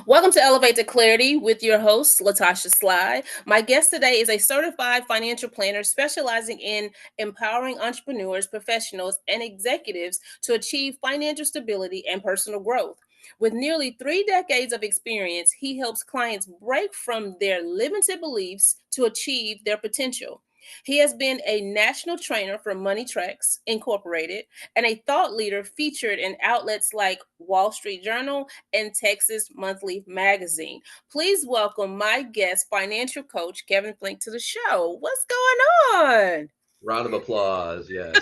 Welcome to Elevate to Clarity with your host, Latasha Sly. My guest today is a certified financial planner specializing in empowering entrepreneurs, professionals, and executives to achieve financial stability and personal growth. With nearly 3 decades of experience, he helps clients break from their limited beliefs to achieve their potential. He has been a national trainer for Money Tracks Incorporated and a thought leader featured in outlets like Wall Street Journal and Texas Monthly Magazine. Please welcome my guest, financial coach Kevin Fink, to the show. What's going on? Round of applause. Yes.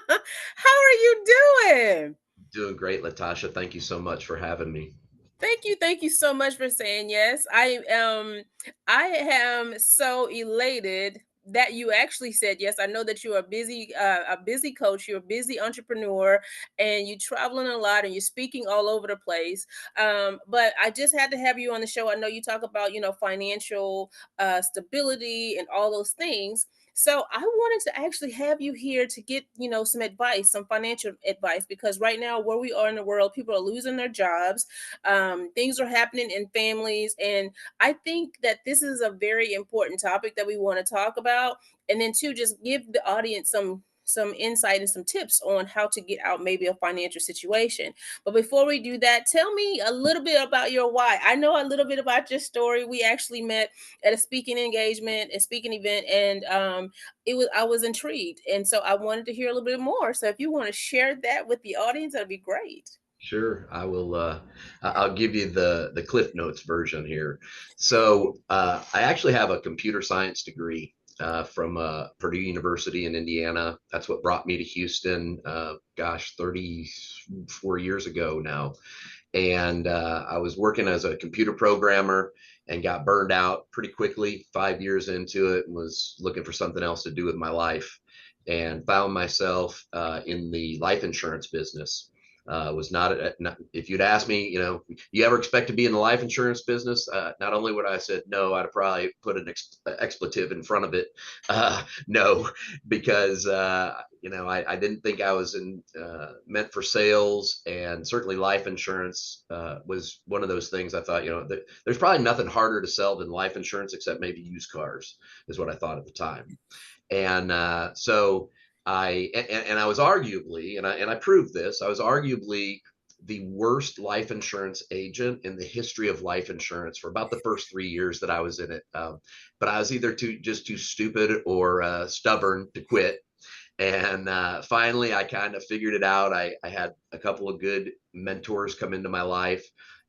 How are you doing? Doing great, Latasha. Thank you so much for having me. Thank you so much for saying yes. I am so elated that you actually said yes. I know that you're a busy coach, you're a busy entrepreneur, and you're traveling a lot and you're speaking all over the place. But I just had to have you on the show. I know you talk about financial stability and all those things. So I wanted to actually have you here to get, some advice, some financial advice, because right now where we are in the world, people are losing their jobs. Things are happening in families, and I think that this is a very important topic that we want to talk about. And then to just give the audience some insight and some tips on how to get out maybe a financial situation. But before we do that, tell me a little bit about your why. I know a little bit about your story. We actually met at a speaking engagement, a speaking event, and I was intrigued, and so I wanted to hear a little bit more. So if you want to share that with the audience, that'd be great. Sure, I will. I'll give you the Cliff Notes version here. So I actually have a computer science degree from Purdue University in Indiana. That's what brought me to Houston. Gosh, 34 years ago now. And I was working as a computer programmer and got burned out pretty quickly 5 years into it, and was looking for something else to do with my life, and found myself in the life insurance business. Was not, if you'd asked me, you ever expect to be in the life insurance business? Not only would I have said no, I'd probably put an expletive in front of it. No, because I didn't think I was meant for sales, and certainly life insurance was one of those things. I thought, there's probably nothing harder to sell than life insurance, except maybe used cars, is what I thought at the time. And so I was arguably, and I proved this, I was arguably the worst life insurance agent in the history of life insurance for about the first 3 years that I was in it. But I was either too stupid or stubborn to quit. And finally, I kind of figured it out. I had a couple of good mentors come into my life,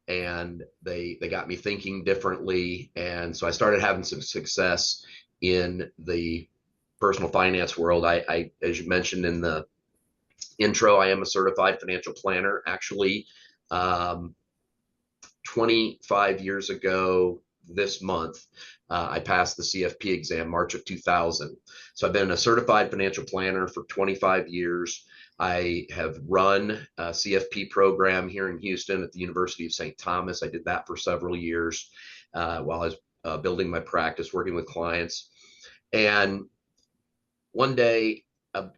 and they got me thinking differently. And so I started having some success in the personal finance world. As you mentioned in the intro, I am a certified financial planner. Actually, um, 25 years ago this month, I passed the CFP exam, March of 2000. So I've been a certified financial planner for 25 years. I have run a CFP program here in Houston at the University of St. Thomas. I did that for several years while I was building my practice, working with clients. And one day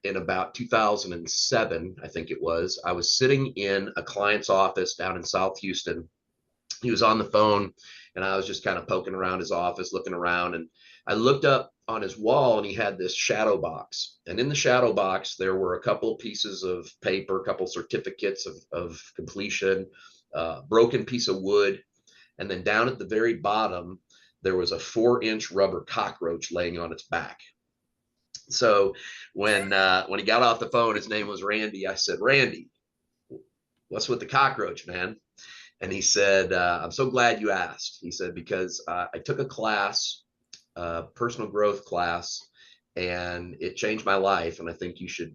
in about 2007, I think it was, I was sitting in a client's office down in South Houston. He was on the phone, and I was just kind of poking around his office, looking around. And I looked up on his wall, and he had this shadow box. And in the shadow box, there were a couple pieces of paper, a couple certificates of completion, broken piece of wood. And then down at the very bottom, there was a 4-inch rubber cockroach laying on its back. So when he got off the phone, his name was Randy. I said, Randy, what's with the cockroach, man? And he said, I'm so glad you asked. He said, because I took a class, personal growth class, and it changed my life. And I think you should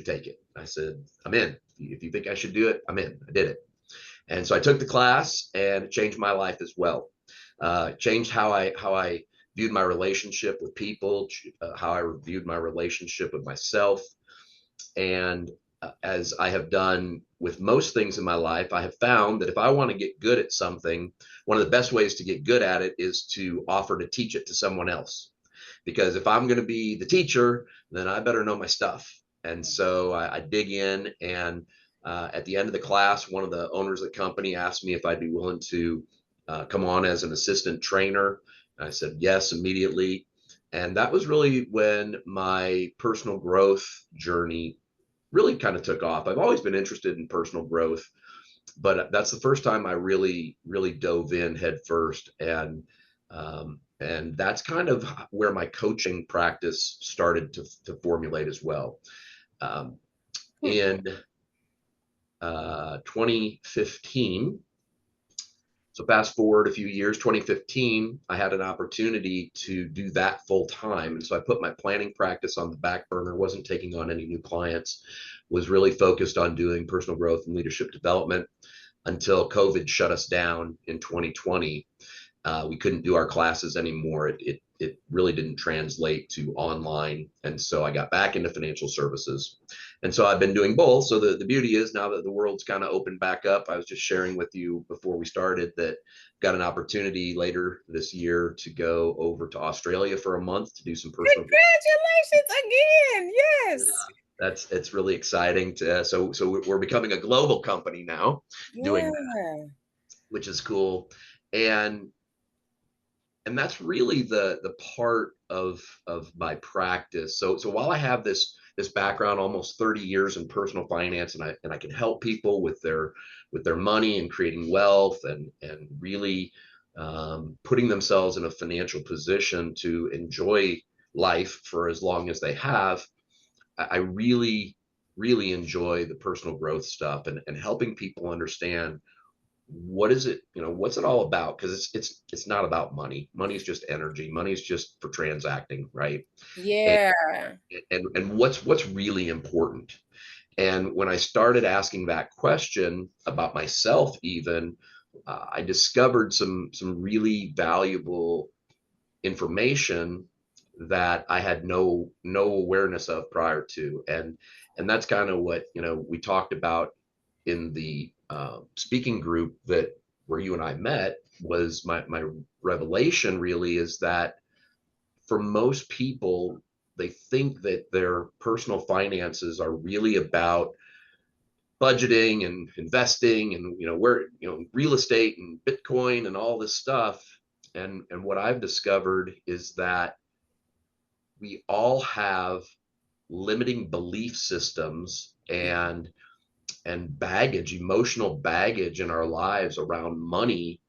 take it. I said, I'm in. If you think I should do it, I'm in. I did it. And so I took the class, and it changed my life as well. Changed how I viewed my relationship with people, how I viewed my relationship with myself. And as I have done with most things in my life, I have found that if I want to get good at something, one of the best ways to get good at it is to offer to teach it to someone else. Because if I'm going to be the teacher, then I better know my stuff. And so I dig in, and At the end of the class, one of the owners of the company asked me if I'd be willing to come on as an assistant trainer. And I said yes immediately. And that was really when my personal growth journey really kind of took off. I've always been interested in personal growth, but that's the first time I really dove in head first. And that's kind of where my coaching practice started to formulate as well. Um, Hmm. in 2015, so fast forward a few years, 2015, I had an opportunity to do that full time. And so I put my planning practice on the back burner, wasn't taking on any new clients, was really focused on doing personal growth and leadership development until COVID shut us down in 2020. We couldn't do our classes anymore. It really didn't translate to online, and so I got back into financial services, and so I've been doing both. So the beauty is now that the world's kind of opened back up, I was just sharing with you before we started that I've got an opportunity later this year to go over to Australia for a month to do some personal. Congratulations again. Yeah, Yes. that's it's really exciting to so we're becoming a global company now doing that, Yeah. which is cool. And and that's really the part of my practice. So while I have this background, almost 30 years in personal finance, and I can help people with their money and creating wealth and really putting themselves in a financial position to enjoy life for as long as they have, I really enjoy the personal growth stuff and helping people understand what is it, what's it all about, because it's not about money. Money's just energy. Money's just for transacting, right? and Yeah. and what's really important. And when I started asking that question about myself, even I discovered some really valuable information that I had no awareness of prior to. And that's kind of what we talked about in the speaking group that where you and I met. Was my revelation really is that for most people, they think that their personal finances are really about budgeting and investing and where real estate and Bitcoin and all this stuff. And what I've discovered is that we all have limiting belief systems and baggage, emotional baggage in our lives around money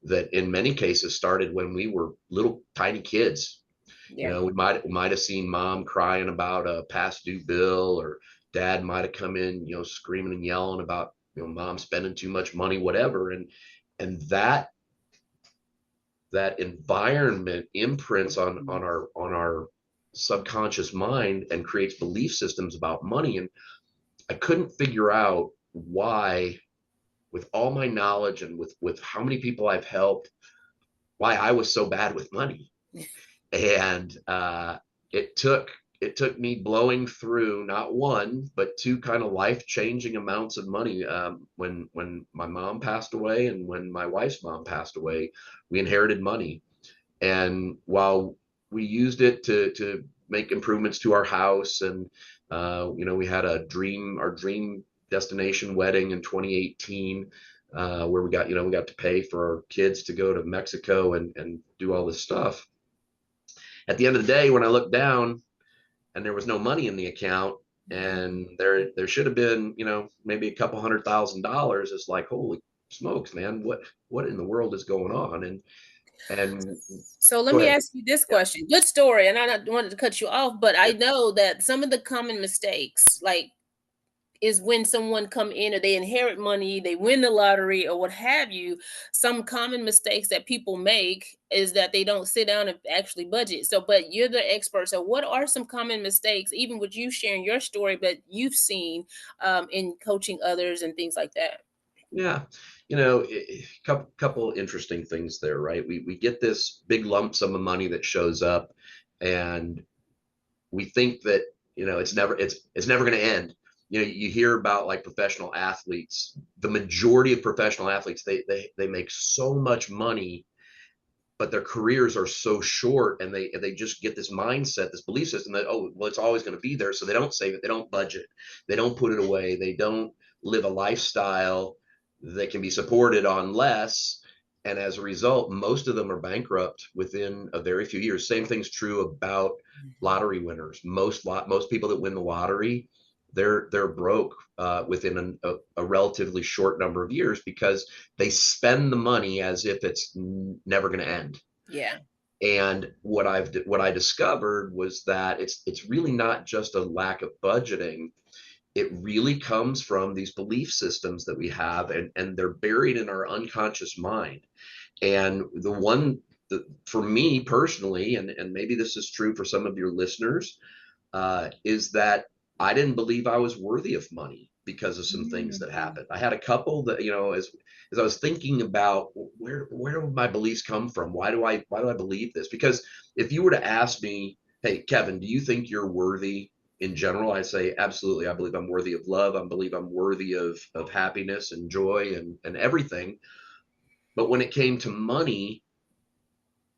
that in many cases started when we were little tiny kids. Yeah. We might have seen mom crying about a past due bill, or dad might have come in, screaming and yelling about, mom spending too much money, whatever. And that environment imprints on our subconscious mind and creates belief systems about money. And I couldn't figure out why, with all my knowledge and with how many people I've helped, why I was so bad with money. And it took it took me blowing through not one but two kind of life changing amounts of money. When my mom passed away and when my wife's mom passed away, we inherited money, and while we used it to make improvements to our house, and we had our dream destination wedding in 2018, where we got to pay for our kids to go to Mexico and do all this stuff. At the end of the day, when I looked down and there was no money in the account, and there should have been, maybe a couple $100,000, it's like, holy smokes, man, what in the world is going on? And So let go me ahead. ask you this Yeah. question. Good story, and I not wanted to cut you off, but I Yeah. know that some of the common mistakes, like, is when someone come in or they inherit money, they win the lottery or what have you. Some common mistakes that people make is that they don't sit down and actually budget. So, but you're the expert. So, what are some common mistakes, even with you sharing your story, but you've seen in coaching others and things like that? Yeah. Couple interesting things there, right? We get this big lump sum of money that shows up, and we think that it's never going to end. You hear about like professional athletes. The majority of professional athletes, they make so much money, but their careers are so short, and they just get this mindset, this belief system that, oh well, it's always going to be there. So they don't save it, they don't budget, they don't put it away, they don't live a lifestyle that can be supported on less. And as a result, most of them are bankrupt within a very few years. Same thing's true about Mhm. lottery winners. Most people that win the lottery, they're broke within a relatively short number of years because they spend the money as if it's never going to end. Yeah. And what I discovered was that it's really not just a lack of budgeting. It really comes from these belief systems that we have, and they're buried in our unconscious mind. And the one that, for me personally, and maybe this is true for some of your listeners, is that I didn't believe I was worthy of money because of some things that Mhm. happened. I had a couple that, as I was thinking about where do my beliefs come from? Why do I believe this? Because if you were to ask me, hey, Kevin, do you think you're worthy in general? I say absolutely. I believe I'm worthy of love. I believe I'm worthy of happiness and joy and everything. But when it came to money,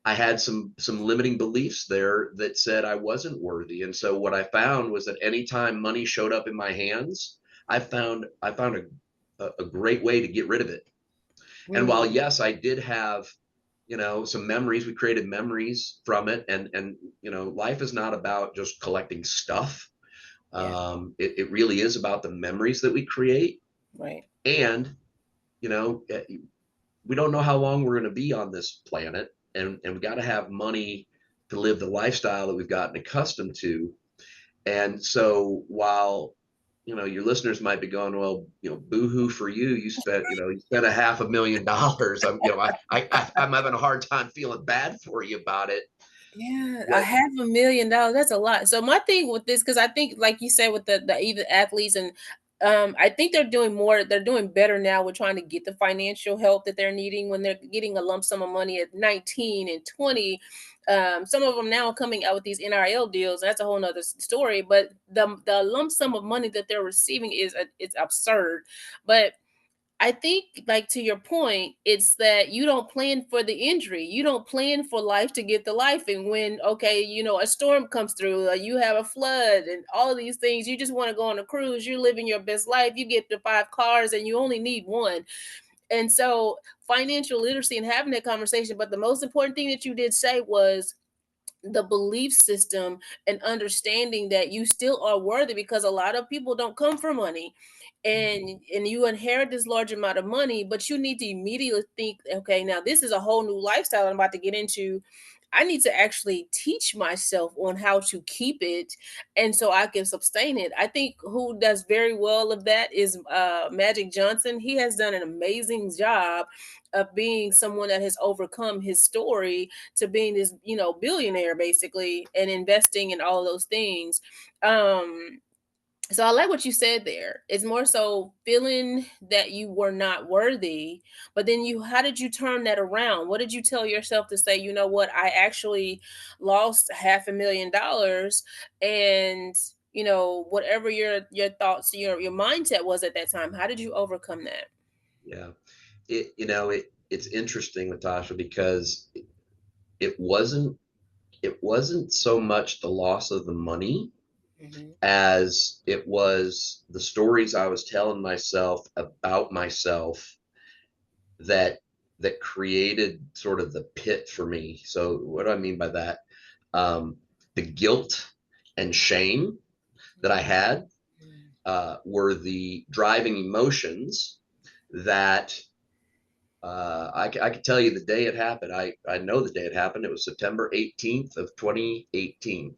I had some limiting beliefs there that said I wasn't worthy. And so what I found was that anytime money showed up in my hands, I found a great way to get rid of it. And while Mm. yes, I did have, some memories, we created memories from it. And life is not about just collecting stuff. Yeah. It really is about the memories that we create. Right. And you know, we don't know how long we're going to be on this planet, and we got to have money to live the lifestyle that we've gotten accustomed to. And so while your listeners might be going, well, boohoo for you, you spent $500,000. I'm having a hard time feeling bad for you about it. Yeah, a What? $500,000, that's a lot. So my thing with this, because I think, like you said, with the even athletes, and I think they're doing better now with trying to get the financial help that they're needing when they're getting a lump sum of money at 19 and 20. Some of them now are coming out with these NRL deals. That's a whole nother story. But the lump sum of money that they're receiving it's absurd. But I think, like to your point, it's that you don't plan for the injury. You don't plan for life to get to life. And when, okay, a storm comes through, you have a flood, and all of these things, you just want to go on a cruise. You're living your best life. You get the 5 cars, and you only need one. And so, financial literacy and having that conversation. But the most important thing that you did say was the belief system and understanding that you still are worthy, because a lot of people don't come for money, and you inherit this large amount of money, but you need to immediately think, okay, now this is a whole new lifestyle I'm about to get into. I need to actually teach myself on how to keep it, and so I can sustain it. I think who does very well of that is Magic Johnson. He has done an amazing job of being someone that has overcome his story to being this, billionaire basically, and investing in all those things. Um, so I like what you said there. It's more so feeling that you were not worthy, but then how did you turn that around? What did you tell yourself to say, you know what, I actually lost $500,000, and whatever your thoughts, your mindset was at that time, how did you overcome that? Yeah. It's interesting, Natasha, because it wasn't so much the loss of the money Hmm. as it was the stories I was telling myself about myself that that created sort of the pit for me. So what do I mean by that? Um, the guilt and shame that I had were the driving emotions that I could tell you the day it happened. I know the day it happened. It was September 18th of 2018.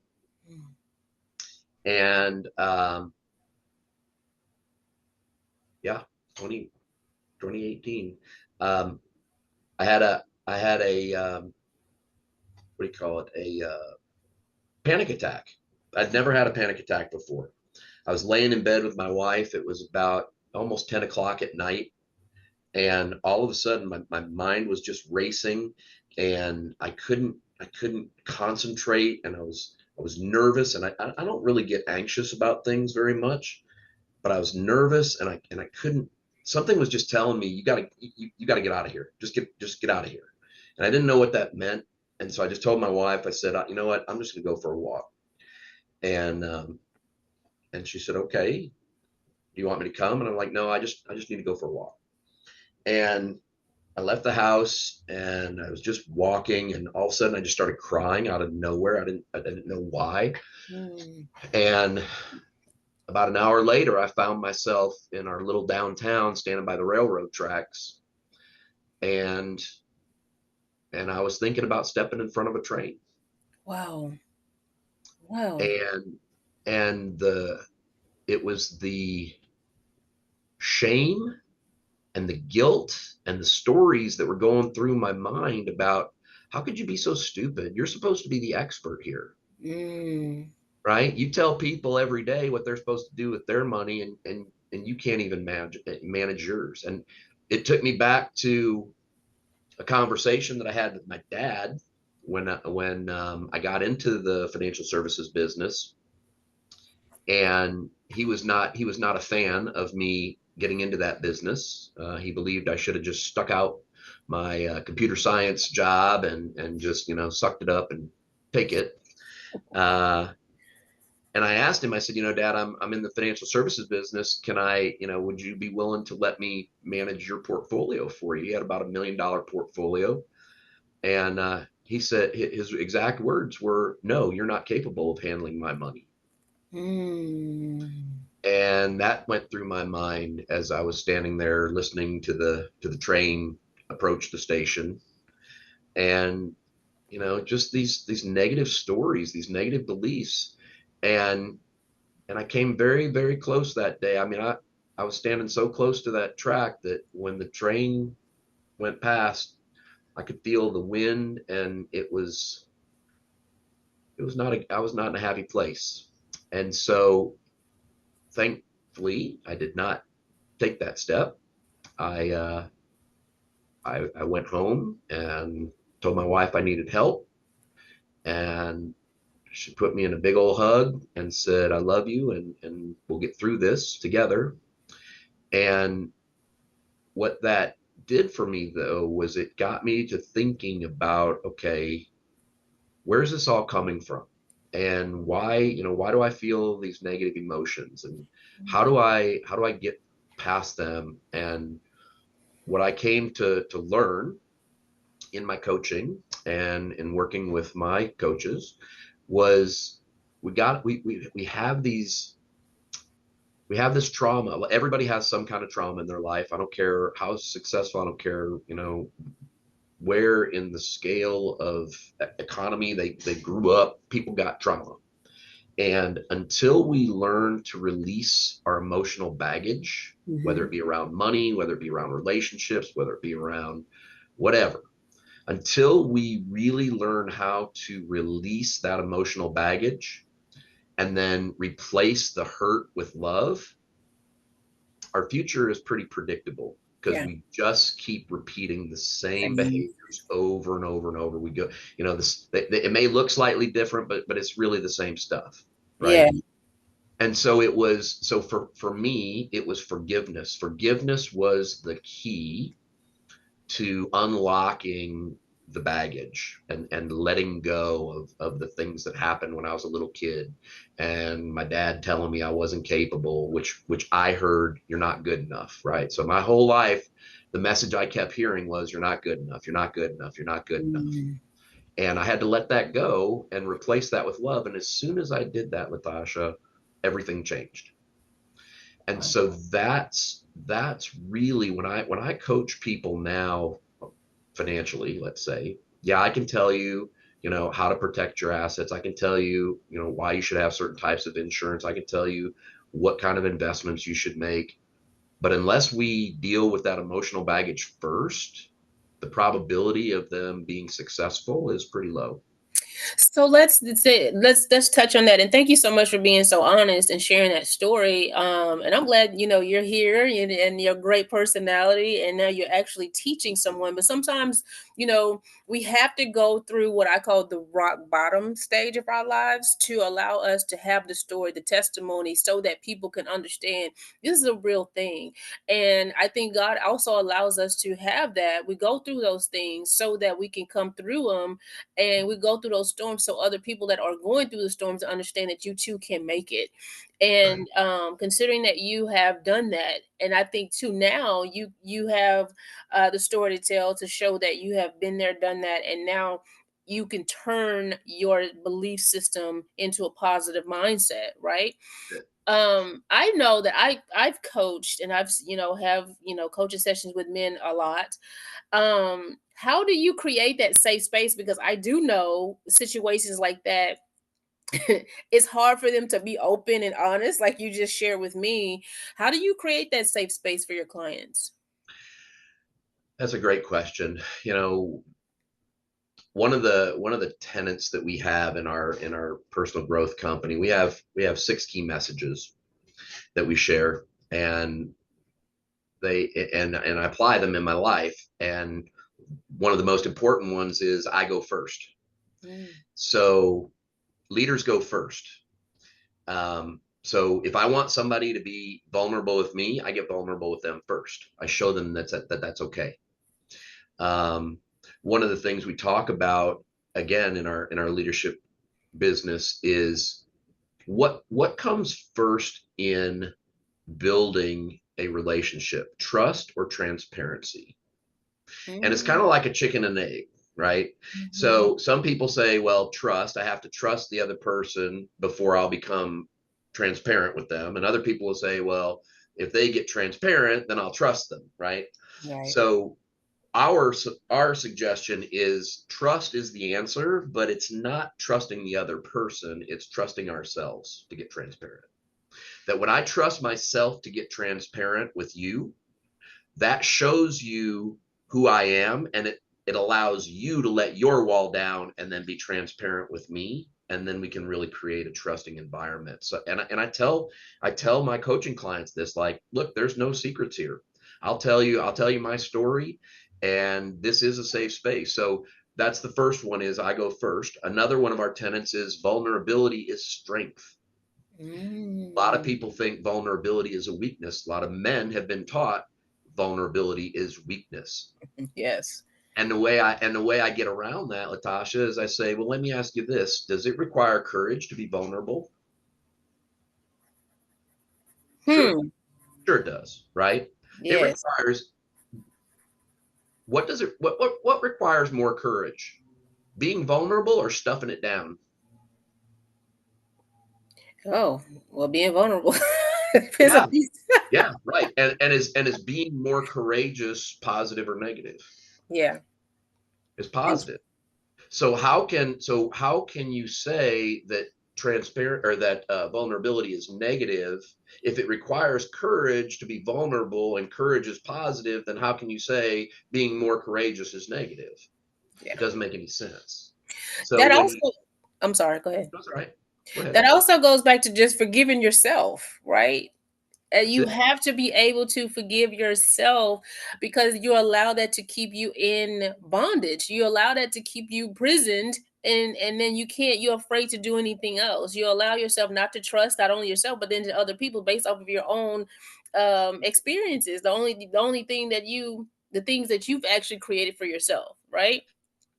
And yeah, 20, 2018. Um, I had a what do you call it? A panic attack. I'd never had a panic attack before. I was laying in bed with my wife. It was about almost 10 o'clock at night. And all of a sudden my mind was just racing, and I couldn't concentrate, and I was nervous, and I don't really get anxious about things very much, but I was nervous, and I couldn't. Something was just telling me, you got to get out of here. Just get out of here. And I didn't know what that meant. And so I just told my wife, I said, you know what, I'm just gonna go for a walk. And she said, okay. Do you want me to come? And I'm like, no, I just need to go for a walk. And I left the house and I was just walking, and all of a sudden I just started crying out of nowhere. I didn't know why. Mm. And about an hour later, I found myself in our little downtown standing by the railroad tracks, and I was thinking about stepping in front of a train. Wow. Wow. And the it was the shame and the guilt and the stories that were going through my mind about, how could you be so stupid? You're supposed to be the expert here, Mm. right? You tell people every day what they're supposed to do with their money, and you can't even manage yours. And it took me back to a conversation that I had with my dad when I got into the financial services business, and he was not a fan of me getting into that business. He believed I should have just stuck out my computer science job and just sucked it up and take it. Uh, and I asked him, I said, Dad, I'm in the financial services business. Can I, would you be willing to let me manage your portfolio for you? He had about $1 million portfolio. And he said his exact words were, "No, you're not capable of handling my money." Mm. And that went through my mind as I was standing there listening to the train approach the station. And just these negative stories, these negative beliefs. and and I came very, very close that day. I mean, I was standing so close to that track that when the train went past, I could feel the wind, and it was not I was not in a happy place. And so thankfully I did not take that step. I uh i, I went home and told my wife I needed help, and she put me in a big old hug and said, I love you, and we'll get through this together. And what that did for me, though, was it got me to thinking about, okay, where's this all coming from, and why do I feel these negative emotions, and how do I get past them. And what I came to learn in my coaching and in working with my coaches was, we have this trauma. Everybody has some kind of trauma in their life. I don't care how successful, I don't care where in the scale of economy they grew up. People got trauma. And until we learn to release our emotional baggage, whether Mhm. it be around money, whether it be around relationships, whether it be around whatever, until we really learn how to release that emotional baggage and then replace the hurt with love, our future is pretty predictable, because Yeah. we just keep repeating the same Same. behaviors over and over and over. We go, this, it may look slightly different, but it's really the same stuff, Yeah. right? And so for me, it was forgiveness. Forgiveness was the key to unlocking the baggage and letting go of the things that happened when I was a little kid, and my dad telling me I wasn't capable, which I heard, you're not good enough, right? So my whole life, the message I kept hearing was, you're not good enough, you're not good enough, you're not good enough. Mm. And I had to let that go and replace that with love. And as soon as I did that, Latasha, everything changed. And Wow. so that's really when I coach people now, financially, let's say, yeah, I can tell you, how to protect your assets. I can tell you, why you should have certain types of insurance. I can tell you what kind of investments you should make. But unless we deal with that emotional baggage first, the probability of them being successful is pretty low. So let's touch on that. And thank you so much for being so honest and sharing that story. And I'm glad you're here and your great personality, and now you're actually teaching someone. But sometimes you know we have to go through what I call the rock bottom stage of our lives to allow us to have the story, the testimony, so that people can understand this is a real thing. And I think God also allows us to have that. We go through those things so that we can come through them, and we go through those those storms so other people that are going through the storms understand that you too can make it. And Right. considering that you have done that, and I think too now you have the story to tell to show that you have been there, done that, and now you can turn your belief system into a positive mindset, right? I know that I've coached and I've have coaching sessions with men a lot. How do you create that safe space? Because I do know situations like that. It's hard for them to be open and honest like you just shared with me. How do you create that safe space for your clients? That's a great question. One of the tenets that we have in our personal growth company, we have 6 key messages that we share, and I apply them in my life. And one of the most important ones is I go first. Mm, So leaders go first. So if I want somebody to be vulnerable with me, I get vulnerable with them first. I show them that's okay. Um, One of the things we talk about again in our leadership business is what comes first in building a relationship, trust or transparency. And it's kind mm, of like a chicken and egg, right? mhm. So some people say, well, trust, I have to trust the other person before I'll become transparent with them. And other people will say, well, if they get transparent, then I'll trust them, right? Right. So our suggestion is trust is the answer, but it's not trusting the other person, it's trusting ourselves to get transparent. That when I trust myself to get transparent with you, that shows you who I am, and it allows you to let your wall down and then be transparent with me, and then we can really create a trusting environment. So and I tell my coaching clients this, like, look, there's no secrets here. I'll tell you my story, and this is a safe space. So that's the first one, is I go first. Another one of our tenets is vulnerability is strength. A lot of Mm. people think vulnerability is a weakness. A lot of men have been taught vulnerability is weakness. Yes. And the way I get around that, Latasha, is I say, well, let me ask you this: does it require courage to be vulnerable? Sure, Hmm. sure it does, right? It Yes. requires what requires more courage? Being vulnerable or stuffing it down? Oh, well, being vulnerable. Depends on Yeah, these. yeah, right. And is being more courageous positive or negative? Yeah. Is It's- positive. So how can you say that transparent or that vulnerability is negative if it requires courage to be vulnerable and courage is positive? Then how can you say being more courageous is negative? Yeah. It doesn't make any sense. So That when also I'm sorry, go ahead. that's all right, go ahead. That also goes back to just forgiving yourself, right? That's You it. have to be able to forgive yourself because you allow that to keep you in bondage. You allow that to keep you prisoned, and then you're afraid to do anything else. You allow yourself not to trust not only yourself but then to other people based off of your own experiences. The only thing that the things that you've actually created for yourself, right?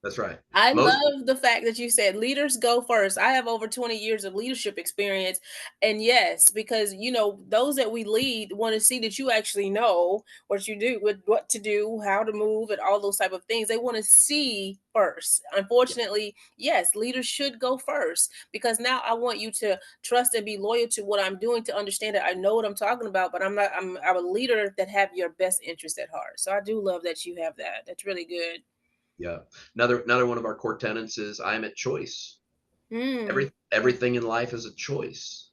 That's right. I Most love the fact that you said leaders go first. I have over 20 years of leadership experience. And yes, because those that we lead want to see that you actually know what you do, what to do, how to move, and all those type of things. They want to see first. yeah, Unfortunately, yes, leaders should go first because now I want you to trust and be loyal to what I'm doing to understand that I know what I'm talking about, but I'm a leader that have your best interest at heart. So I do love that you have that. That's really good. yeah. Another one of our core tenets is I'm at choice. Mm. Everything in life is a choice,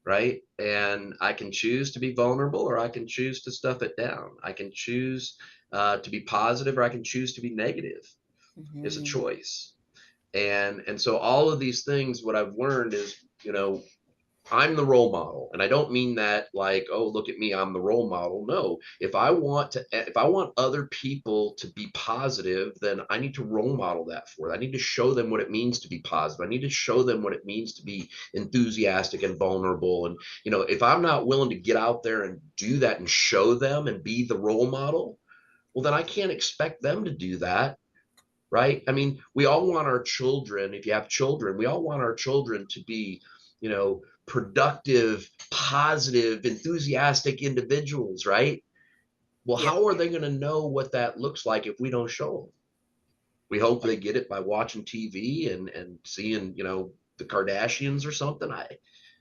right? And I can choose to be vulnerable or I can choose to stuff it down. I can choose to be positive or I can choose to be negative. It's a Mhm. choice. And so all of these things, what I've learned is, I'm the role model. And I don't mean that like, oh, look at me, I'm the role model. No, if I want other people to be positive, then I need to role model that for them. I need to show them what it means to be positive. I need to show them what it means to be enthusiastic and vulnerable. And, if I'm not willing to get out there and do that and show them and be the role model, well, then I can't expect them to do that right? I mean, we all want our children, if you have children, we all want our children to be, productive, positive, enthusiastic individuals, right? Well, Yeah. how are they going to know what that looks like if we don't show them? We hope they get it by watching TV and seeing, the Kardashians or something.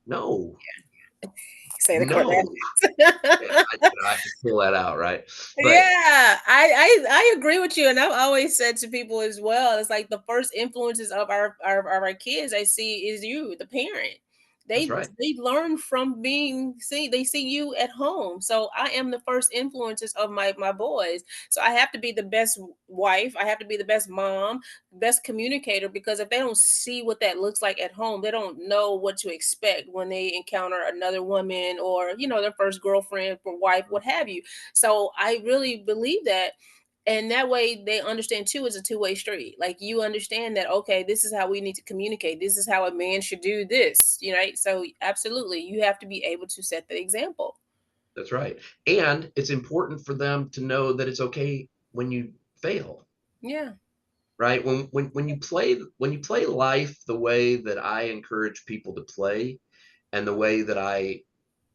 No, Say the no. Yeah, Kardashians. I have to pull that out, right? But Yeah, I agree with you, and I've always said to people as well. It's like the first influences of our kids I see is you, the parent. that's They right. they learn from they see you at home. So I am the first influences of my boys. So I have to be the best wife. I have to be the best mom, best communicator, because if they don't see what that looks like at home, they don't know what to expect when they encounter another woman or their first girlfriend or wife, what have you. So I really believe that. And that way they understand too, it's a two-way street. Like you understand that, okay, this is how we need to communicate. This is how a man should do this, right? So absolutely, you have to be able to set the example. That's right. And it's important for them to know that it's okay when you fail, Yeah. right? When you play life the way that I encourage people to play and the way that I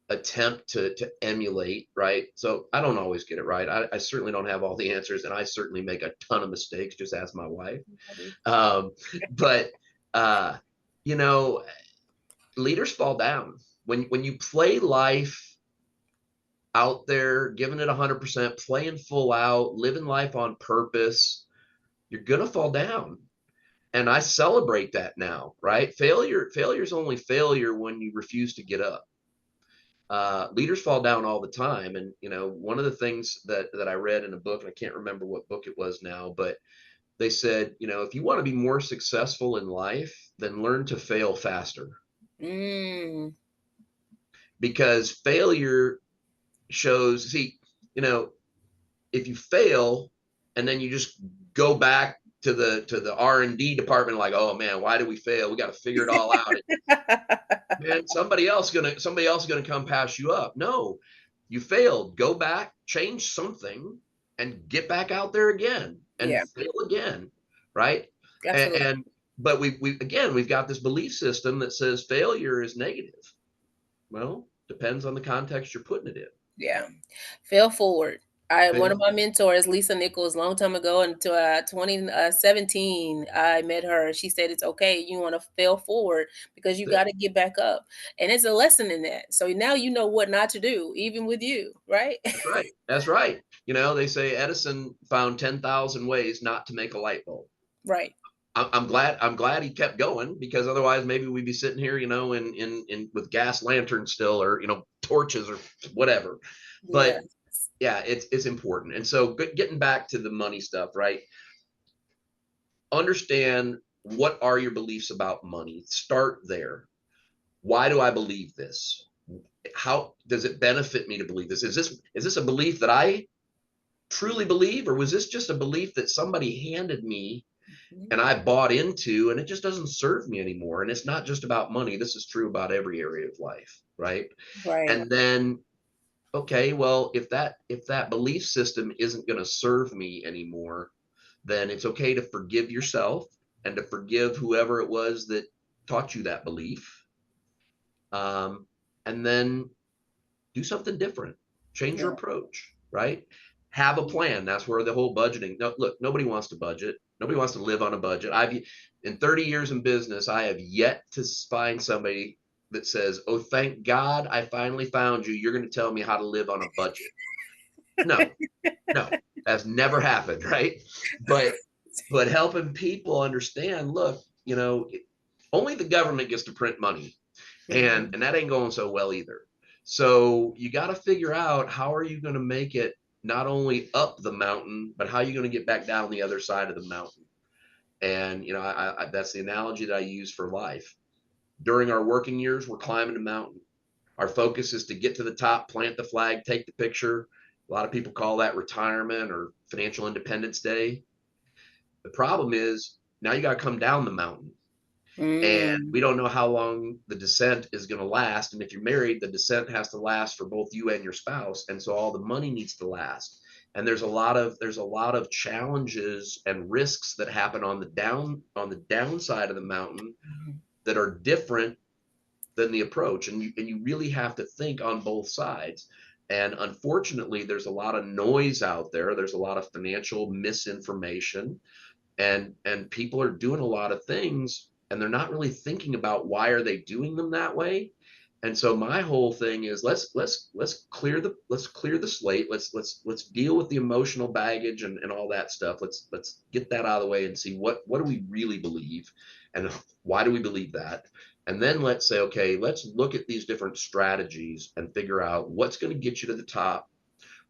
attempt to emulate, right? So I don't always get it right. I certainly don't have all the answers, and I certainly make a ton of mistakes. Just ask my wife. I do. Um, but uh, you know, leaders fall down when you play life out there, giving it 100%, playing full out, living life on purpose. You're gonna fall down, and I celebrate that now, right? Failure is only failure when you refuse to get up. Leaders fall down all the time, and one of the things that I read in a book, and I can't remember what book it was now, but they said, if you want to be more successful in life, then learn to fail faster, Mm. because failure shows. See, you know, if you fail and then you just go back to the R&D department, like, oh man, why did we fail? We got to figure it all out. Man, somebody else gonna come pass you up. No, you failed. Go back, change something, and get back out there again and Yeah, fail again, right? And, absolutely. and but we've got this belief system that says failure is negative. Well, depends on the context you're putting it in. Yeah. Fail forward. I One of Fail. my mentors, Lisa Nichols, long time ago in 2017, I met her. She said it's okay. You want to fail forward because you That's got it. to get back up, and it's a lesson in that. So now you know what not to do, even with you, right? That's right. That's right. They say Edison found 10,000 ways not to make a light bulb. Right. I'm glad he kept going, because otherwise maybe we'd be sitting here, in with gas lanterns still, or torches or whatever. Yeah. But yeah, it's important. And so getting back to the money stuff, right? Understand, what are your beliefs about money? Start there. Why do I believe this? How does it benefit me to believe this? Is this a belief that I truly believe, or was this just a belief that somebody handed me Mhm. and I bought into, and it just doesn't serve me anymore? And it's not just about money. This is true about every area of life, right? Right. And then, okay, well, if that belief system isn't going to serve me anymore, then it's okay to forgive yourself and to forgive whoever it was that taught you that belief. Um, and then do something different, change your Yeah. approach, right? Have a plan. That's where the whole budgeting. No, look, nobody wants to budget. Nobody wants to live on a budget. In 30 years in business, I have yet to find somebody that says, oh, thank God I finally found you. You're going to tell me how to live on a budget. No, no, that's never happened, right? But helping people understand, look, only the government gets to print money, and Mhm. that ain't going so well either. So you got to figure out, how are you going to make it not only up the mountain, but how are you going to get back down the other side of the mountain? And that's the analogy that I use for life. During our working years, we're climbing the mountain. Our focus is to get to the top, plant the flag, take the picture. A lot of people call that retirement or financial independence day. The problem is, now you got to come down the mountain, and Mm. we don't know how long the descent is going to last. And if you're married, the descent has to last for both you and your spouse, and so all the money needs to last. and there's a lot of challenges and risks that happen on the downside of the mountain Mhm. that are different than the approach, and you really have to think on both sides. And unfortunately, there's a lot of noise out there. There's a lot of financial misinformation, and people are doing a lot of things, and they're not really thinking about why are they doing them that way. And so my whole thing is, let's clear the slate. Let's deal with the emotional baggage and all that stuff. Let's get that out of the way and see what do we really believe, and why do we believe that. And then let's say, okay, let's look at these different strategies and figure out what's going to get you to the top,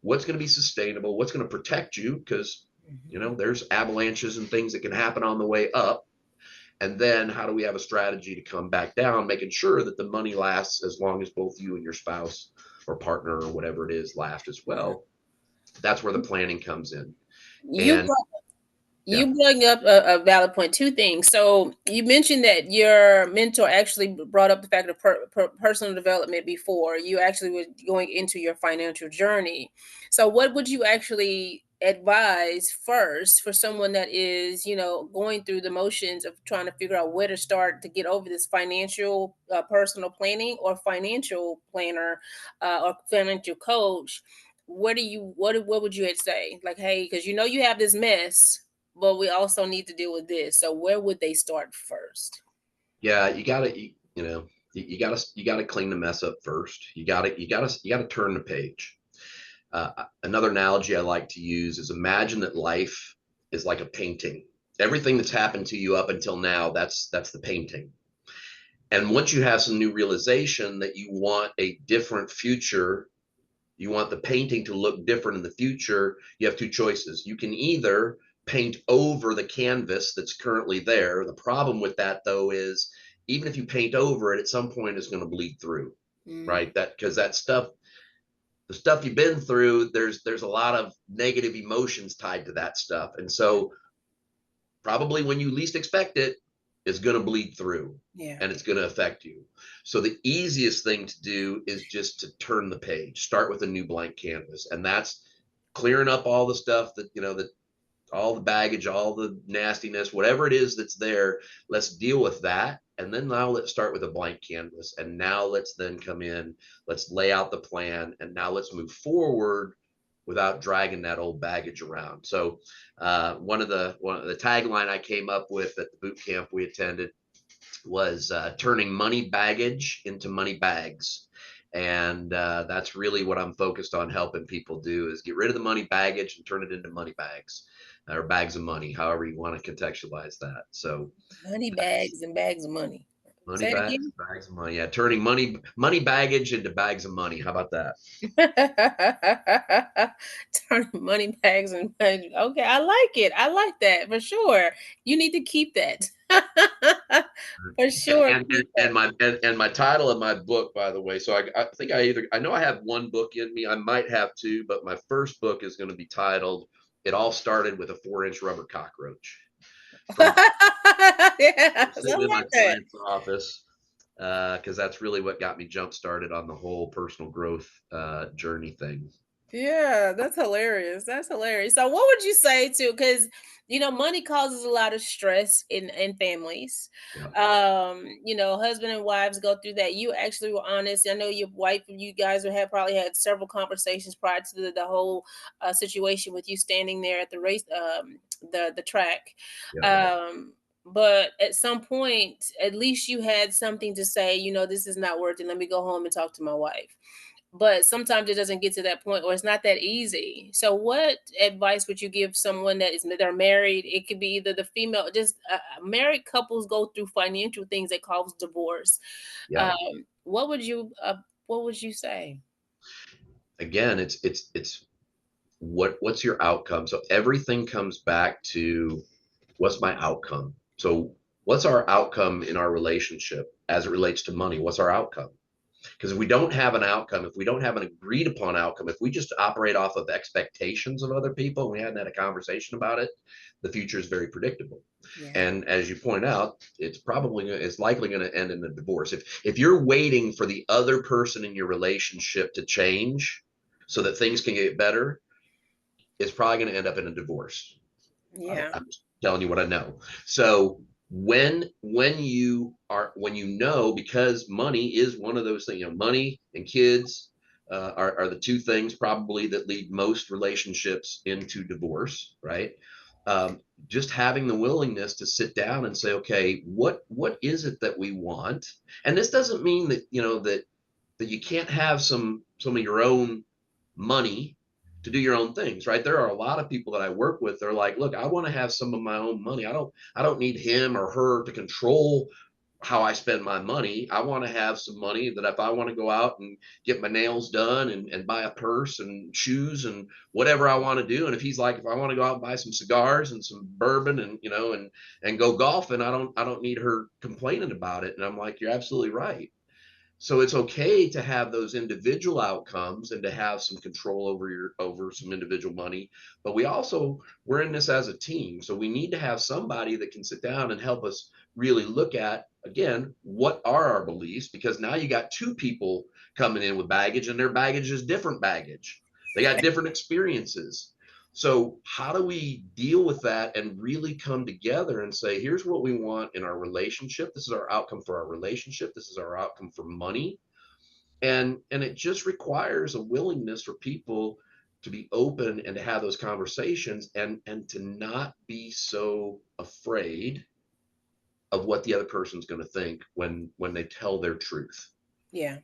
what's going to be sustainable, what's going to protect you, because Mhm. there's avalanches and things that can happen on the way up. And then how do we have a strategy to come back down, making sure that the money lasts as long as both you and your spouse or partner or whatever it is last as well. That's where the planning comes in. You And brought yeah. you bring up a valid point. Two things. So you mentioned that your mentor actually brought up the fact of personal development before you actually were going into your financial journey. So what would you actually advise first for someone that is, going through the motions of trying to figure out where to start to get over this financial personal planning or financial planner or financial coach? What would you say? Like, hey, because you have this mess, but we also need to deal with this. So where would they start first? Yeah, you gotta clean the mess up first. You gotta turn the page. Another analogy I like to use is, imagine that life is like a painting. Everything that's happened to you up until now, that's the painting. And once you have some new realization that you want a different future, you want the painting to look different in the future, you have two choices. You can either paint over the canvas that's currently there. The problem with that, though, is even if you paint over it, at some point it's going to bleed through, Mm, right? That because that stuff, the stuff you've been through, there's a lot of negative emotions tied to that stuff. And so probably when you least expect it, it's going to bleed through yeah. and it's going to affect you. So the easiest thing to do is just to turn the page, start with a new blank canvas. And that's clearing up all the stuff that all the baggage, all the nastiness, whatever it is that's there. Let's deal with that. And then now let's start with a blank canvas. And now let's then come in, let's lay out the plan. And now let's move forward without dragging that old baggage around. So one of the tagline I came up with at the boot camp we attended was turning money baggage into money bags. And that's really what I'm focused on helping people do, is get rid of the money baggage and turn it into money bags, or bags of money, however you want to contextualize that. So Money that's bags and bags of money. money Say it bags, again. bags of money. Yeah, turning money baggage into bags of money. How about that? Turning money bags and money. Okay, I like it. I like that for sure. You need to keep that. For And sure, and keep and that. my title of my book, by the way. So I think I know I have one book in me. I might have two, but my first book is going to be titled "It All Started with a 4-Inch Rubber Cockroach." From Yes, I sitting in my like that. client's office, because that's really what got me jump started on the whole personal growth journey thing. Yeah, that's hilarious. That's hilarious. So what would you say to, because money causes a lot of stress in families. Yeah, Husband and wives go through that. You actually were honest. I know your wife and you guys would have probably had several conversations prior to the whole situation with you standing there at the race, the track. yeah, But at some point, at least you had something to say, this is not worth it. Let me go home and talk to my wife. But sometimes it doesn't get to that point, or it's not that easy. So what advice would you give someone they're married? It could be either the female, just married couples go through financial things that cause divorce. yeah. Um, what would you say? Again, it's what's your outcome. So everything comes back to, what's my outcome. So what's our outcome in our relationship as it relates to money? What's our outcome? Because if we don't have an outcome, if we don't have an agreed upon outcome, if we just operate off of expectations of other people and we hadn't had a conversation about it, the future is very predictable. Yeah. And as you point out, it's likely going to end in a divorce. If you're waiting for the other person in your relationship to change so that things can get better, is probably going to end up in a divorce. Yeah. I'm just telling you what I know. So when you know, because money is one of those things, money and kids are the two things probably that lead most relationships into divorce, right? Um, just having the willingness to sit down and say, okay, what is it that we want? And this doesn't mean that that you can't have some of your own money to do your own things, right? There are a lot of people that I work with. They're like, look, I want to have some of my own money. I don't need him or her to control how I spend my money. I want to have some money that if I want to go out and get my nails done and buy a purse and shoes and whatever I want to do. And if he's like, if I want to go out and buy some cigars and some bourbon and and go golfing, I don't need her complaining about it. And I'm like, you're absolutely right. So it's okay to have those individual outcomes and to have some control over some individual money, but we're in this as a team, so we need to have somebody that can sit down and help us really look at, again, what are our beliefs, because now you got two people coming in with baggage, and their baggage is different baggage. They got different experiences. So how do we deal with that and really come together and say, here's what we want in our relationship. This is our outcome for our relationship. This is our outcome for money. And it just requires a willingness for people to be open and to have those conversations and to not be so afraid of what the other person's going to think when they tell their truth, Yeah.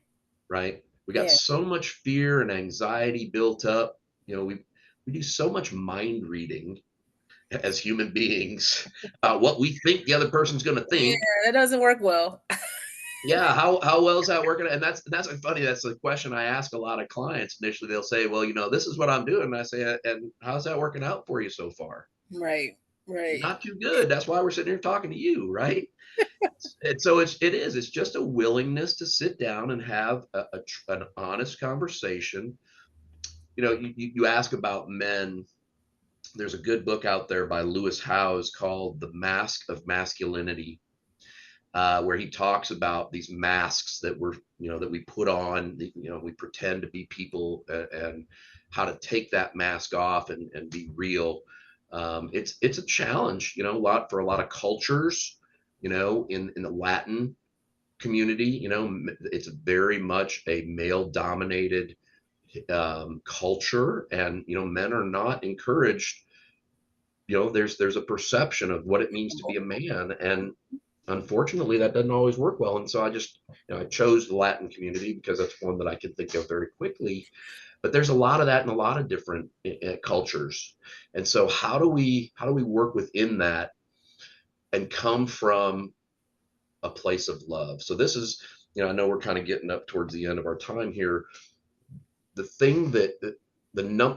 right? We got Yeah. so much fear and anxiety built up. We do so much mind reading as human beings about what we think the other person's going to Yeah, think. that doesn't work well. Yeah, how well is that working? And that's funny. That's the question I ask a lot of clients. Initially, they'll say, "Well, this is what I'm doing." And I say, "And how's that working out for you so far?" Right. Right. Not too good. That's why we're sitting here talking to you, right? And so it's just a willingness to sit down and have an honest conversation. You ask about men. There's a good book out there by Lewis Howes called The Mask of Masculinity, where he talks about these masks that we put on, we pretend to be people, and how to take that mask off and be real. It's a challenge, for a lot of cultures, in the Latin community, it's very much a male dominated culture, and men are not encouraged. There's a perception of what it means to be a man, and unfortunately that doesn't always work well. And so I chose the Latin community because that's one that I can think of very quickly, but there's a lot of that in a lot of different cultures. And so how do we work within that and come from a place of love? So this is, I know we're kind of getting up towards the end of our time here. The thing that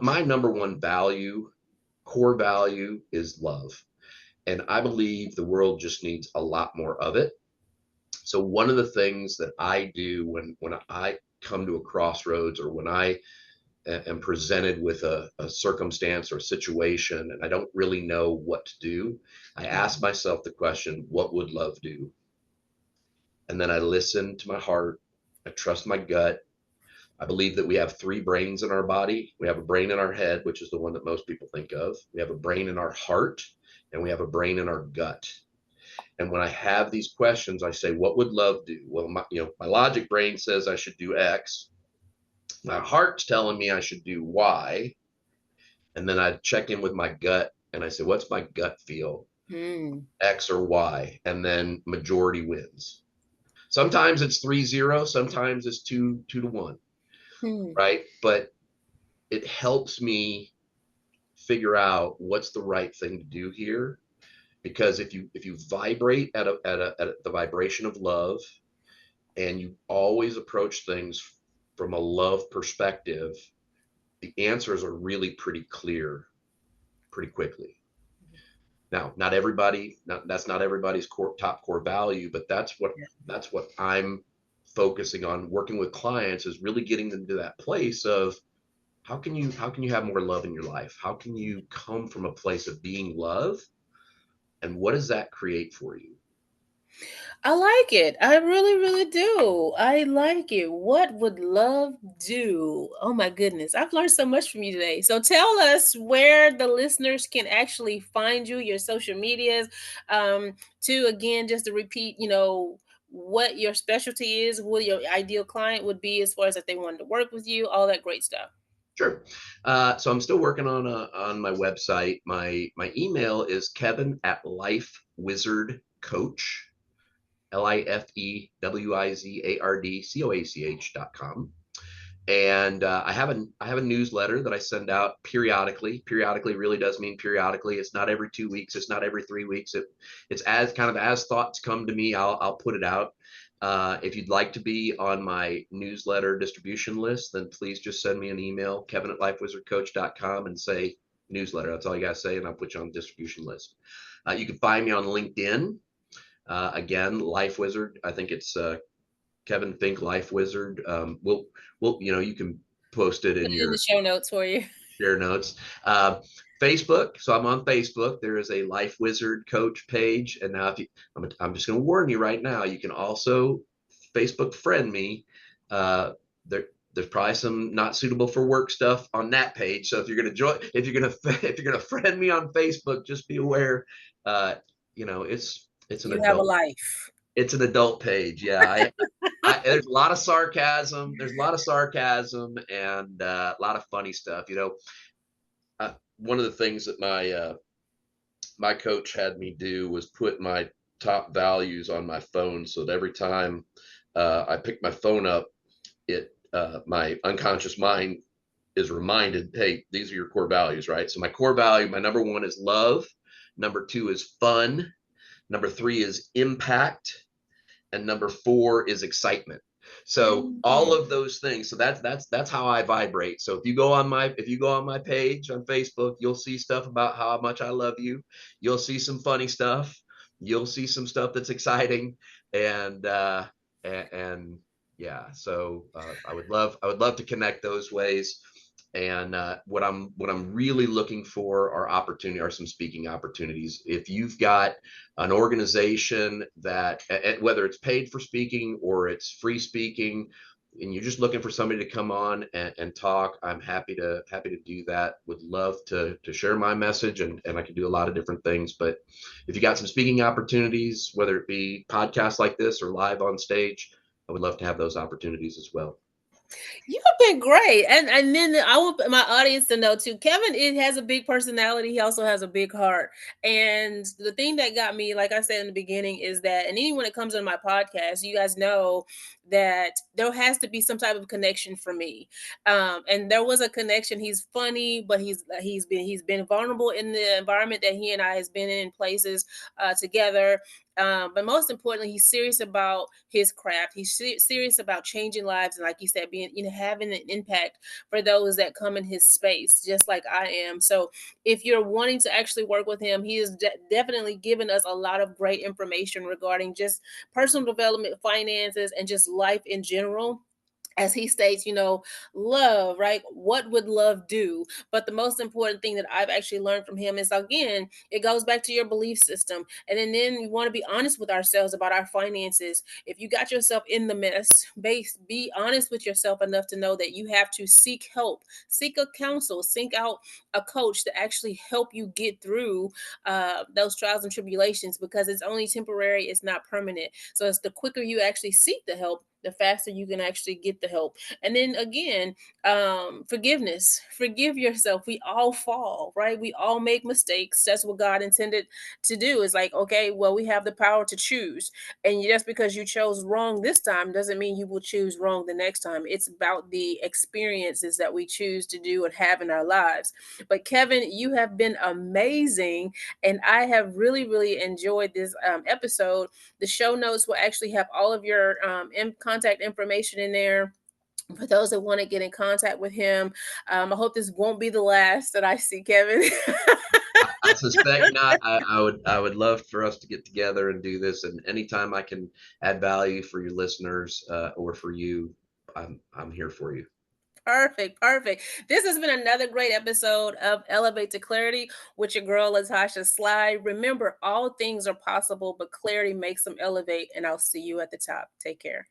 my number one value, core value, is love. And I believe the world just needs a lot more of it. So one of the things that I do when I come to a crossroads, or when I am presented with a circumstance or a situation and I don't really know what to do, I ask myself the question, what would love do? And then I listen to my heart. I trust my gut. I believe that we have three brains in our body. We have a brain in our head, which is the one that most people think of. We have a brain in our heart, and we have a brain in our gut. And when I have these questions, I say, what would love do? Well, my logic brain says I should do X. My heart's telling me I should do Y. And then I check in with my gut and I say, what's my gut feel? Hmm. X or Y. And then majority wins. Sometimes it's 3-0, sometimes it's 2-1, Hmm. right? But it helps me figure out what's the right thing to do here. Because if you vibrate at the vibration of love, and you always approach things from a love perspective, the answers are really pretty clear pretty quickly. Now, that's not everybody's top core value, but that's what I'm focusing on working with clients, is really getting them to that place of how can you have more love in your life? How can you come from a place of being love? And what does that create for you? I like it. I really, really do. I like it. What would love do? Oh my goodness. I've learned so much from you today. So tell us where the listeners can actually find you, your social medias, to again, just to repeat, what your specialty is, what your ideal client would be as far as if they wanted to work with you, all that great stuff. Sure. So I'm still working on my website. My email is Kevin at lifewizardcoach, LIFEWIZARDCOACH.com. And I have a newsletter that I send out periodically. Periodically really does mean periodically. It's not every 2 weeks. It's not every 3 weeks. It's as kind of as thoughts come to me. I'll put it out. If you'd like to be on my newsletter distribution list, then please just send me an email, Kevin at lifewizardcoach.com, and say newsletter. That's all you got to say, and I'll put you on the distribution list. You can find me on LinkedIn. Again, Life Wizard. I think it's Kevin Fink, Life Wizard. You can post it Put in it in the your show notes for you. share notes. Facebook. So I'm on Facebook. There is a Life Wizard Coach page, and now if you, I'm just going to warn you right now. You can also Facebook friend me. There's probably some not suitable for work stuff on that page. So if you're going to join, if you're going to friend me on Facebook, just be aware. Uh, it's an You have a adult. life. It's an adult page. Yeah, there's a lot of sarcasm. There's a lot of sarcasm and a lot of funny stuff. One of the things that my coach had me do was put my top values on my phone, so that every time I pick my phone up, my unconscious mind is reminded, hey, these are your core values, right? So my core value, my number one is love, number two is fun, number three is impact, and number four is excitement. So all Mhm. of those things. So that's how I vibrate. So if you go on my page on Facebook, you'll see stuff about how much I love you. You'll see some funny stuff. You'll see some stuff that's exciting, and and yeah. So I would love to connect those ways. And what I'm really looking for are some speaking opportunities. If you've got an organization that, whether it's paid for speaking or it's free speaking, and you're just looking for somebody to come on and talk, I'm happy to do that. Would love to share my message, and I can do a lot of different things. But if you got some speaking opportunities, whether it be podcasts like this or live on stage, I would love to have those opportunities as well. You've been great, and then I want my audience to know too. Kevin, it has a big personality. He also has a big heart, and the thing that got me, like I said in the beginning, is that, and anyone that comes on my podcast, you guys know that there has to be some type of connection for me. And there was a connection. He's funny, but he's been vulnerable in the environment that he and I has been in places together. But most importantly, he's serious about his craft. He's serious about changing lives, and like you said, being having an impact for those that come in his space, just like I am. So, if you're wanting to actually work with him, he is definitely given us a lot of great information regarding just personal development, finances, and just life in general. As he states, love, right? What would love do? But the most important thing that I've actually learned from him is, again, it goes back to your belief system. And then we want to be honest with ourselves about our finances. If you got yourself in the mess, be honest with yourself enough to know that you have to seek help, seek a counsel, seek out a coach to actually help you get through those trials and tribulations, because it's only temporary, it's not permanent. So it's the quicker you actually seek the help, the faster you can actually get the help. And then again, forgiveness. Forgive yourself. We all fall, right? We all make mistakes. That's what God intended to do. Is like, okay, well, we have the power to choose. And just because you chose wrong this time doesn't mean you will choose wrong the next time. It's about the experiences that we choose to do and have in our lives. But Kevin, you have been amazing. And I have really, really enjoyed this episode. The show notes will actually have all of your contact information in there for those that want to get in contact with him. I hope this won't be the last that I see Kevin. I suspect not. I would love for us to get together and do this. And anytime I can add value for your listeners or for you, I'm here for you. Perfect, perfect. This has been another great episode of Elevate to Clarity with your girl Latasha Slide. Remember, all things are possible, but clarity makes them elevate. And I'll see you at the top. Take care.